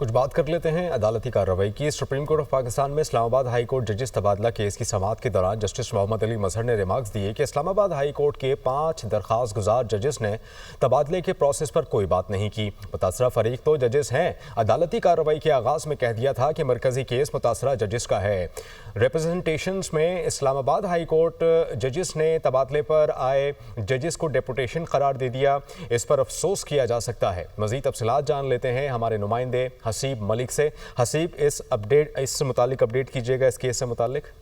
कुछ बात कर लेते हैं अदालती कार्रवाई की। सुप्रीम कोर्ट ऑफ पाकिस्तान में इस्लामाबाद हाई कोर्ट जजेस तबादला केस की समाअत के दौरान जस्टिस मोहम्मद अली मजहर ने रिमार्क्स दिए कि इस्लामाबाद हाई कोर्ट के 5 दरख्वास्त गुजार जजेस ने तबादले के प्रोसेस पर कोई बात नहीं की। मुतासरा फरीक तो जजेस हैं। अदालती कार्रवाई के आगाज में कह दिया था कि मरकजी केस मुतासरा जजेस का है। रिप्रेजेंटेशंस में इस्लामाबाद हाई कोर्ट जजेस ने तबादले पर आए जजेस को डेपुटेशन करार दे दिया। इस पर अफसोस किया जा सकता है। मजीद तफसीलात जान लेते हैं हमारे नुमाइंदे हसीब मलिक से। हसीब, इस मुतालिक अपडेट कीजिएगा इस केस से मुतालिक।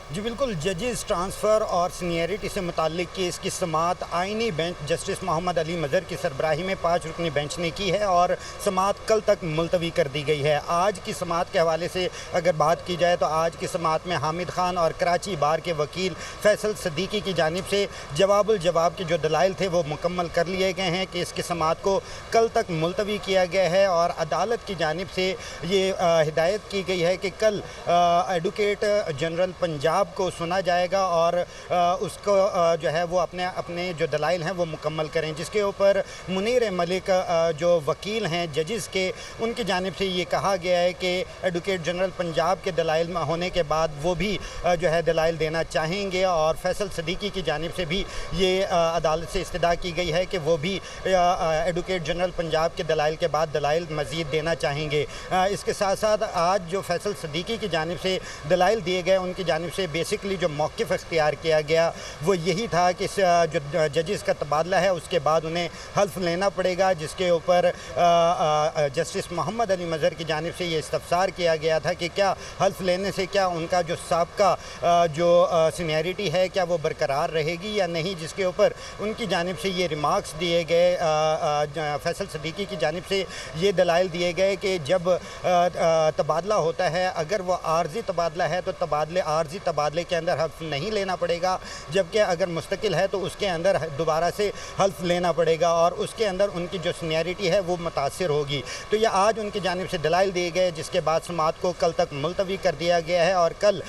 जी बिल्कुल, जजेस ट्रांसफ़र और सीनियरिटी से मुताल्लिक केस की समाअत आइनी बेंच जस्टिस मोहम्मद अली मजहर की सरबराही में 5 रुकनी बेंच ने की है और समाअत कल तक मुलतवी कर दी गई है। आज की समाअत के हवाले से अगर बात की जाए तो आज की समाअत में हामिद खान और कराची बार के वकील फैसल सदीकी की जानिब से जवाबुल जवाब के जो दलाइल थे वो मुकम्मल कर लिए गए हैं। केस की समाअत को कल तक मुलतवी किया गया है और अदालत की जानिब से ये हिदायत की गई है कि कल एडवोकेट जनरल पंजाब को सुना जाएगा और उसको जो है वो अपने जो दलाइल हैं वो मुकम्मल करें, जिसके ऊपर मुनीर मलिक जो वकील हैं जजेस के, उनकी जानिब से ये कहा गया है कि एडवोकेट जनरल पंजाब के दलाइल में होने के बाद वो भी जो है दलाइल देना चाहेंगे और फैसल सदीकी की जानिब से भी ये अदालत से इस्तदा की गई है कि वो भी एडवोकेट जनरल पंजाब के दलाइल के बाद दलाइल मज़ीद देना चाहेंगे। इसके साथ साथ आज जो फैसल सदीकी की जानिब से दलाइल दिए गए उनकी जानिब से बेसिकली जो मौक़िफ़ इख्तियार किया गया वो यही था कि जो जजेस का तबादला है उसके बाद उन्हें हल्फ लेना पड़ेगा, जिसके ऊपर जस्टिस मोहम्मद अली मजहर की जानिब से ये इस्तफसार किया गया था कि क्या हल्फ लेने से क्या उनका जो साबका जो सीनियरिटी है क्या वो बरकरार रहेगी या नहीं, जिसके ऊपर उनकी जानिब से ये रिमार्क्स दिए गए। फैसल सदीकी की जानिब से ये दलाइल दिए गए कि जब तबादला होता है अगर वो आर्जी तबादला है तो आर्जी तबादले के अंदर हल्फ नहीं लेना पड़ेगा, जबकि अगर मुस्तकिल है तो उसके अंदर दोबारा से हल्फ लेना पड़ेगा और उसके अंदर उनकी जो सीनियरिटी है वो मुतासिर होगी। तो ये आज उनकी जानिब से दलाइल दिए गए, जिसके बाद समाअत को कल तक मुलतवी कर दिया गया है और कल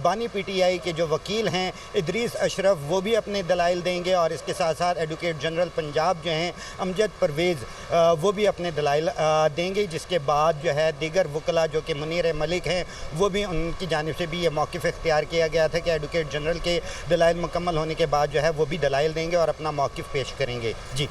बानी PTI के जो वकील हैं इदरीस अशरफ वो भी अपने दलाइल देंगे और इसके साथ साथ एडवोकेट जनरल पंजाब जो हैं अमजद परवेज़ वो भी अपने दलाइल देंगे, जिसके बाद जो है दीगर वकला जो कि मुनीर मलिक हैं वो भी उनकी जानिब से भी ये मौक़िफ़ इख्तियार किया गया था कि एडवोकेट जनरल के दलाइल मुकम्मल होने के बाद जो है वो भी दलाइल देंगे और अपना मौक़िफ़ पेश करेंगे। जी।